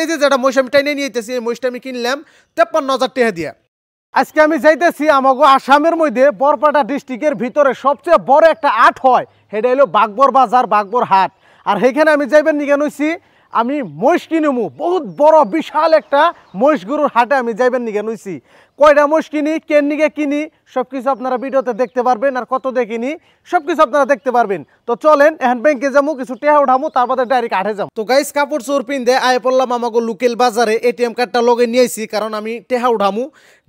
এই যে যেটা মহিষ আমি টাইনে নিয়ে যেতেছি এই মহিষটা আমি কিনলাম 53,000 টাকা দিয়ে। আজকে আমি যাইতেছি আমাগো আসামের মধ্যে বরপাটা ডিস্ট্রিক্টের ভিতরে সবচেয়ে বড় একটা হাট হয়, সেটা হলো বাগবর বাজার, বাগবর হাট। আর সেখানে আমি যাইবেন নিকেন হইছি আমি মহিষ কিনমু, বহুত বড় বিশাল একটা মহিষ গরুর হাটে আমি যাইবেন নিকেন হইছি। কয়টা মহিষ কিনি, কেন নিকে কিনি, সব কিছু আপনারা ভিডিওতে দেখতে পারবেন, আর কত দিয়ে কিনি সব কিছু আপনারা দেখতে পারবেন। তো চলেন এখন ব্যাংকে যাবো, কিছু টেহা উঠামু, তারপরে ডাইরেক্ট হাটে যাবো। তো গাইস কাপড় চোর পিন্ধে আয় পড়লাম আমাকে লোকাল বাজারে। এটিএম কার্ডটা লগে নিয়েছি কারণ আমি টেহা উঠামু,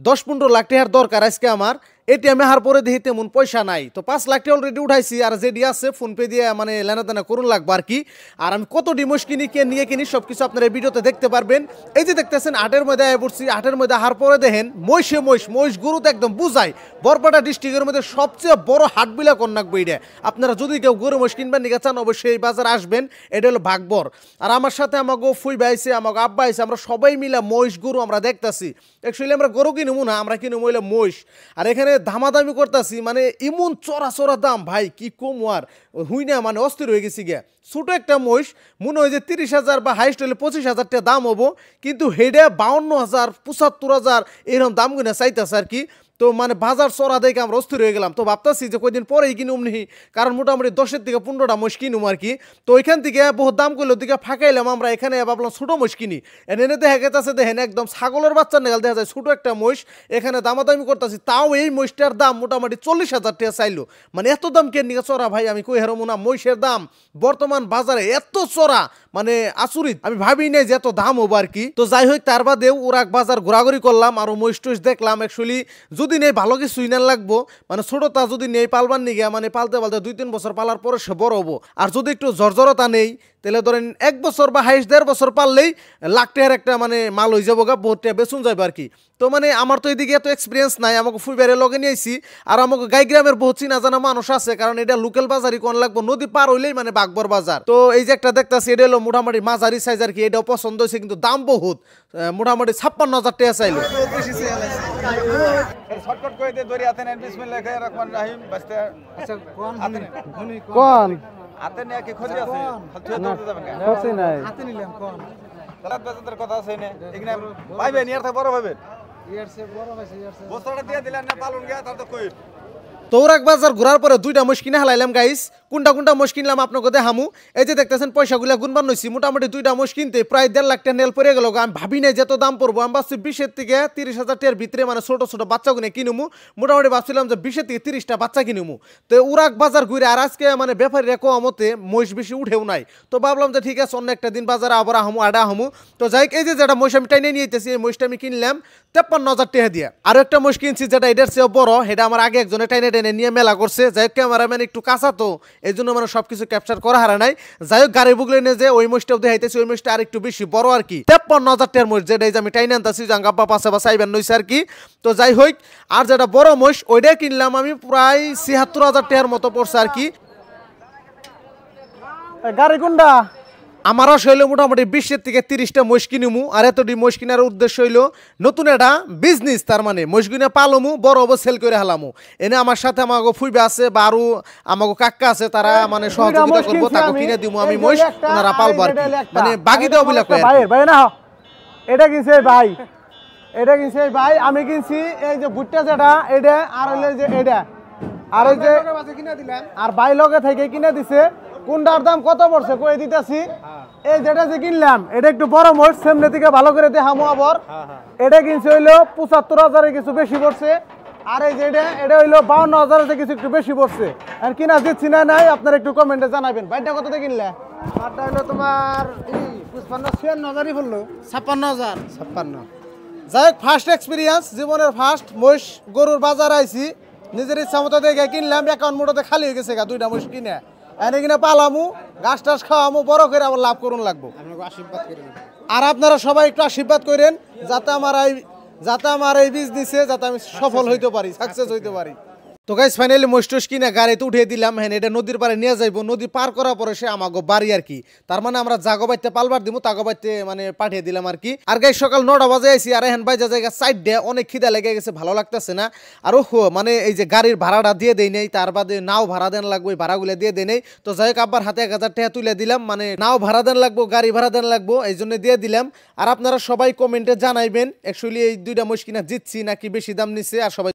10-15 লাখ টেহার দরকার আজকে আমার। এটিএমে হার পরে দেখি তেমন পয়সা নাই, তো 5 লাখ টাকা অলরেডি উঠাইছি, আর যেটি আছে ফোনপে দিয়ে মানে লেনাদেনা করুন লাগবে আর কি। আর আমি কত ডিমোস কিনি, কে নিয়ে কিনি সব কিছু আপনারা এই ভিডিওতে দেখতে পারবেন। এই যে দেখতেছেন হাটের মধ্যে আয় পড়ছি, হাটের মধ্যে হার পরে দেখেন মহিষ গরু তো একদম বুঝাই। বরপাটা ডিস্ট্রিক্টের মধ্যে সবচেয়ে বড় হাট বিলা কন্যাকবো এটা। আপনারা যদি কেউ গরু মহিষ কিনবেন নিকে চান অবশ্যই এই বাজার আসবেন, এটা হলো ভাগবর। আর আমার সাথে আমাকে ফুই বাইছে, আমাকে আব্বা আইছে, আমরা সবাই মিলে মহিষ গরু আমরা দেখতেছি। অ্যাকচুয়ালি আমরা গরু কিনবো না, আমরা কিনবো হইলে মহিষ। আর এখানে দামাদামি করতেছি, মানে ইমন চড়া দাম ভাই, কি কম আর হুই না, মানে অস্থির হয়ে গেছি গিয়া। ছোটো একটা মহিষ মনে হয় যে 30,000 বা হাইস্ট হলে 25,000 টাকা দাম হবো, কিন্তু হেডে 52,000 75,000 এরকম দাম গুনে চাইতেছে আর কি। তো মানে বাজার চড়া দেখে আমরা অস্থির হয়ে গেলাম। তো ভাবতেছি যে কয়দিন পরেই কিনুম নি, কারণ মোটামুটি 10 থেকে 15টা মহিষ কিনুম আর কি। তো ওইখান থেকে বহুত দাম করলো দিকে ফাঁকাইলাম আমরা, এখানে ভাবলাম ছোটো মহিষ কিনি। এনে দেখা গেছে দেখেন একদম ছাগলের বাচ্চা নেগাল দেখা যায় ছোটো একটা মহিষ। এখানে দামাদামি করতেছি, তাও এই মহিষটার দাম মোটামুটি 40,000 টাকা চাইলো। মানে এত দাম কে নিয়ে চড়া ভাই, আমি কই হারমু না। মহিষের দাম বর্তমান বাজারে এত চড়া, মানে আচরিত, আমি ভাবি নাই যে এত দাম হবো আর কি। তো যাই হোক তার বাদেও ওরাক বাজার ঘোরাঘুরি করলাম আর মহিষ টুস দেখলাম। অ্যাকচুয়ালি যদি নেই ভালো কিছু ইনার লাগবো, মানে ছোটতা যদি নেই পালবার নিগে, মানে পালতে 2-3 বছর পালার পরে সে বড় হবো। আর যদি একটু জর্জরতা নেই তাহলে ধরেন 1 বছর বা হাইস্ট 1.5 বছর পারলেই লাখ টাকার একটা মানে মাল হয়ে যাবো গা, বহুত টাকা বেচুন যাবে আর কি। তো মানে আমার তো এদিকে এত এক্সপিরিয়েন্স নাই, আমাকে ফুইবারে লগে নিয়ে আইছি। আর আমাকে গাই গ্রামের বহুত চিনা জানা মানুষ আছে, কারণ এটা লোকাল বাজারই কোন লাগবো, নদী পার হইলেই মানে বাগবর বাজার। তো এই যে একটা দেখতেছি এটা হলো মোটামুটি মাঝারি সাইজ আর কি, এটাও পছন্দ হয়েছে, কিন্তু দাম বহুত, মোটামুটি 56,000 টাকা চাইলো। কোন হাতে নিয়ে কি ক্ষতি আছে? ক্ষতি নাই, তালাত বাজারের কথা আছে না, এখানে পাইবেন ইয়ার থেকে বড় পাইবেন, বস্তাটা দিয়ে দিলেন না পালন গিয়া তার তো কই। তৌরাক বাজার ঘোরার পরে 2টা মহিষ কিনে হালাইলাম গাইস। কোনটা মহিষ কিনলাম আপনাকে দেখামু। এই যে দেখতেছেন পয়সাগুলা গুনবার নইছি, মোটামুটি 2টা মহিষ কিনতে প্রায় 1.5 লাখ টাকা নেল পড়ে গেল। আমি ভাবি নাই যত দাম পড়বো, আমি ভাবছি 20 থেকে 30,000 টাকার ভিতরে মানে ছোট বাচ্চা গুনে কিনুমু। মোটামুটি ভাবছিলাম যে 20 থেকে 30টা বাচ্চা কিনুমু। তো উরাক বাজার ঘুরে আর আজকে মানে ব্যাপারীরা কমতে মহিষ বেশি উঠেও নাই, তো ভাবলাম যে ঠিক আছে অন্য একটা দিন বাজারে আবার আহমু আডা আহমু। তো যাই এই যে যেটা মহিষ আমি টাইনে নিয়ে যেতেছি, এই মহিষটা আমি কিনলাম 53,000 টাকা দিয়ে। আর একটা মহিষ কিনছি যেটা এটার চেয়ে বড়, সেটা আমার আগে একজনে টাইনে নিয়ে মেলা করছে। যাই হোক ক্যামেরাম্যান একটু কাঁচা, তো এই জন্য মানে সবকিছু ক্যাপচার করা হারা নাই। যাই হোক গাড়ি বুগলে নিয়ে যে ওই মহিষটাও দেখাইতেছি, ওই মহিষটা আর একটু বেশি বড় আর কি, 53,000 টাকার মহিষ, যেটা আমি টাইনে আনতেছি জাঙ্গাব্বা পাশে বা চাইবেন নইছে আর কি। তো যাই হোক আর যেটা বড় মহিষ ওইটা কিনলাম আমি প্রায় 76,000 টাকার মতো পড়ছে আর কি। গাড়ি কোনটা আমার হইল মোটামুটি 20 থেকে 30টা মহিষ কিনুমু। আর এতটি মহিষ কেনার উদ্দেশ্য হইল নতুন একটা বিজনেস, তার মানে মহিষ কিনে পালমু, বড় হবো, সেল করে হালামু। এনে আমার সাথে আমাকে ফুইবে আছে বা আরো আমাকে কাকা আছে, তারা মানে সহযোগিতা করবো, তাকে কিনে দিব আমি মহিষ, ওনারা পালবো আর কি, মানে বাকি দেওয়া বিলা কয় ভাই না। এটা কিনছে ভাই, এটা কিনছে ভাই, আমি কিনছি এই যে ভুট্টা যেটা এটা, আর হইলে যে এটা, আর ওই যে আর ভাই লগে থেকে কিনে দিছে। কোনটার দাম কত পড়ছে কই দিতেছি। এই যেটা যে কিনলাম এটা একটু বড় মহিষ, সামনে থেকে ভালো করে দেখামু আবার। এটা কিনছে হইলো 75,000 কিছু বেশি পড়ছে। আর এই যে এটা হইলো 52,000 কিছু একটু বেশি পড়ছে। আর কিনা দিচ্ছি না নাই আপনারা একটু কমেন্টে জানাবেন। ভাইটা কত দিয়ে কিনলে? আমারটা হলো তোমার 56,000ই পড়লো। 56,000। যাই হোক ফার্স্ট এক্সপিরিয়েন্স, জীবনের ফার্স্ট মহিষ গরুর বাজার আইছি, নিজের ইচ্ছা মতো দেখে কিনলাম। অ্যাকাউন্ট মোটাতে খালি হয়ে গেছে গা, 2টা মহিষ কিনে এনে কিনে পালামু, ঘাস টাস খাওয়ামু, বড় করে আবার লাভ করুন লাগবো। আর আপনারা সবাই একটু আশীর্বাদ করেন যাতে আমার এই বিজনেসে যাতে আমি সফল হইতে পারি, সাকসেস হইতে পারি। তো গাইস ফাইনালি মোস্টস কিনা গাড়িতে উঠিয়ে দিলাম। হ্যাঁ এটা নদীর পাড়ে নিয়ে যাইবো, নদী পার করার পরে সে আমাগো বাড়ি আর কি। তার মানে আমরা জাগো বাইতে পালবার দিব, তাগো বাইতে মানে পাঠিয়ে দিলাম আর কি। আর গাইস সকাল 9টা বাজে আইছি, আর এখন বাইজা জায়গা সাইড দিয়ে অনেক খিদা লেগে গেছে, ভালো লাগতেছে না। আর মানে এই যে গাড়ির ভাড়াটা দিয়ে দেই নেই, তার বাদে নাও ভাড়া দেন লাগবে, ওই ভাড়াগুলো দিয়ে দেই নেই। তো যাই হোক আব্বার হাতে 1000 টাকা তুলে দিলাম, মানে নাও ভাড়া দেন লাগবো, গাড়ি ভাড়া দেন লাগবো, এই জন্য দিয়ে দিলাম। আর আপনারা সবাই কমেন্টে জানাইবেন অ্যাকচুয়ালি এই দুইটা মহিষ কিনা জিতছি নাকি বেশি দাম নিচ্ছে। আর সবাই